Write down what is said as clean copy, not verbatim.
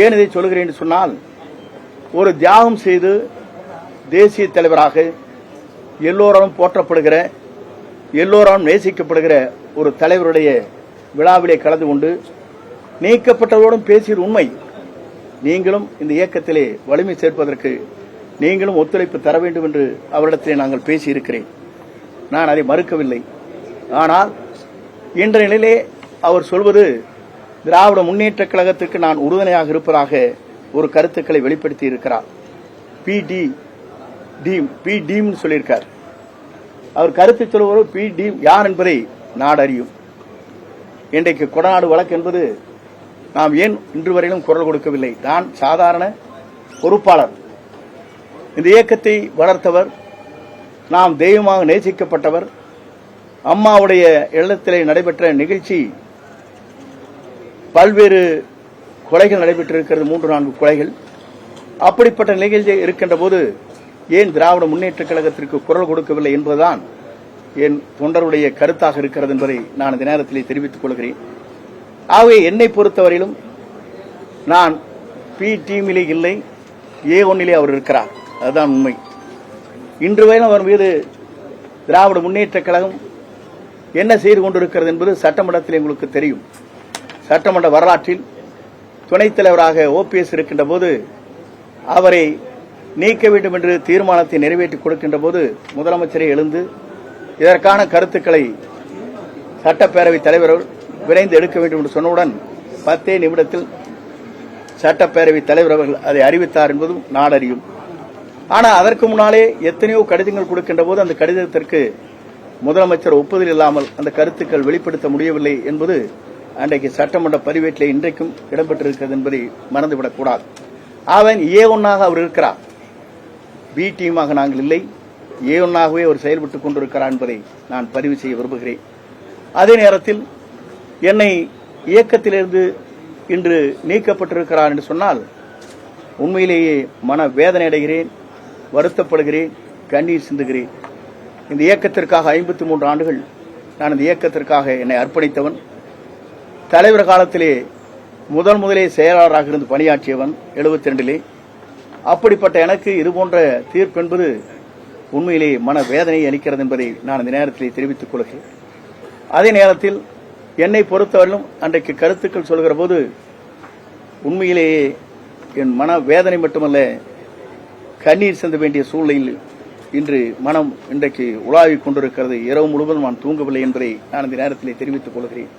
ஏன் இதை சொல்கிறேன் என்று சொன்னால், ஒரு தியாகம் செய்து தேசிய தலைவராக எல்லோராலும் போற்றப்படுகிற, எல்லோராலும் நேசிக்கப்படுகிற ஒரு தலைவருடைய விழாவிலே கலந்து கொண்டு நீக்கப்பட்டவரோடும் பேசியது உண்மை. நீங்களும் இந்த இயக்கத்திலே வலிமை சேர்ப்பதற்கு நீங்களும் ஒத்துழைப்பு தர வேண்டும் என்று அவரிடத்திலே நாங்கள் பேசியிருக்கிறேன். நான் அதை மறுக்கவில்லை. ஆனால் இன்றைய நிலையிலே அவர் சொல்வது திராவிட முன்னேற்ற கழகத்திற்கு நான் உறுதுணையாக இருப்பதாக ஒரு கருத்துக்களை வெளிப்படுத்தி இருக்கிறார். பி டீம் சொல்லியிருக்கார். அவர் கருத்து சொல்லுவோர் பி டீம் யார் என்பதை நாடு அறியும். இன்றைக்கு கொடநாடு வழக்கு என்பது நாம் ஏன் இன்று வரையிலும் குரல் கொடுக்கவில்லை? நான் சாதாரண பொறுப்பாளர். இந்த இயக்கத்தை வளர்த்தவர், நாம் தெய்வமாக நேசிக்கப்பட்டவர். அம்மாவுடைய இல்லத்திலே நடைபெற்ற நிகழ்ச்சி, பல்வேறு கொலைகள் நடைபெற்றிருக்கிறது, 3-4 கொலைகள். அப்படிப்பட்ட நிகழ்ச்சி இருக்கின்ற போது ஏன் திராவிட முன்னேற்ற கழகத்திற்கு குரல் கொடுக்கவில்லை என்பதுதான் என் தொண்டருடைய கருத்தாக இருக்கிறது என்பதை நான் இந்த நேரத்திலே தெரிவித்துக் கொள்கிறேன். ஆகவே என்னை பொறுத்தவரையிலும் நான் பி டீமிலே இல்லை, A1 அவர் இருக்கிறார். அதுதான் உண்மை. இன்று வரையிலும் அவர் மீது திராவிட முன்னேற்ற கழகம் என்ன செய்து கொண்டிருக்கிறது என்பது சட்டமன்றத்தில் உங்களுக்கு தெரியும். சட்டமன்ற வரலாற்றில் துணைத் தலைவராக OPS இருக்கின்ற போது அவரை நீக்க வேண்டும் என்று தீர்மானத்தை நிறைவேற்றி கொடுக்கின்ற போது முதலமைச்சரை எழுந்து இதற்கான கருத்துக்களை சட்டப்பேரவைத் தலைவர் விரைந்து எடுக்க வேண்டும் என்று சொன்னவுடன் 10 நிமிடத்தில் சட்டப்பேரவைத் தலைவர் அவர்கள் அதை அறிவித்தார் என்பதும் நாடறியும். ஆனால் அதற்கு முன்னாலே எத்தனையோ கடிதங்கள் கொடுக்கின்ற போது அந்த கடிதத்திற்கு முதலமைச்சர் ஒப்புதல் இல்லாமல் அந்த கருத்துக்கள் வெளிப்படுத்த முடியவில்லை என்பது அன்றைக்கு சட்டமன்ற பதிவேட்டில் இன்றைக்கும் இடம்பெற்றிருக்கிறது என்பதை மறந்துவிடக்கூடாது. அவன் A1 அவர் இருக்கிறார். பி டீமாக நாங்கள் இல்லை, A1 அவர் செயல்பட்டுக் கொண்டிருக்கிறார் என்பதை நான் பதிவு செய்ய விரும்புகிறேன். அதே நேரத்தில் என்னை இயக்கத்திலிருந்து இன்று நீக்கப்பட்டிருக்கிறார் என்று சொன்னால் உண்மையிலேயே மன வேதனை அடைகிறேன், வருத்தப்படுகிறேன், கண்ணீர் சிந்துகிறேன். இந்த இயக்கத்திற்காக 53 ஆண்டுகள் நான் இந்த இயக்கத்திற்காக என்னை அர்ப்பணித்தவன். தலைவர் காலத்திலே முதலே செயலாளராக இருந்து பணியாற்றியவன் 72. அப்படிப்பட்ட எனக்கு இதுபோன்ற தீர்ப்பு என்பது உண்மையிலே மன வேதனையை அளிக்கிறது என்பதை நான் இந்த நேரத்திலே தெரிவித்துக் கொள்கிறேன். அதே நேரத்தில் என்னை பொறுத்தவரையிலும் அன்றைக்கு கருத்துக்கள் சொல்கிற போது உண்மையிலேயே என் மன வேதனை மட்டுமல்ல, கண்ணீர் சிந்த வேண்டிய சூழ்நிலையில் இன்று மனம் இன்றைக்கு உலாவிக் கொண்டிருக்கிறது. இரவு முழுவதும் நான் தூங்கவில்லை என்பதை நான் இந்த நேரத்திலே தெரிவித்துக் கொள்கிறேன்.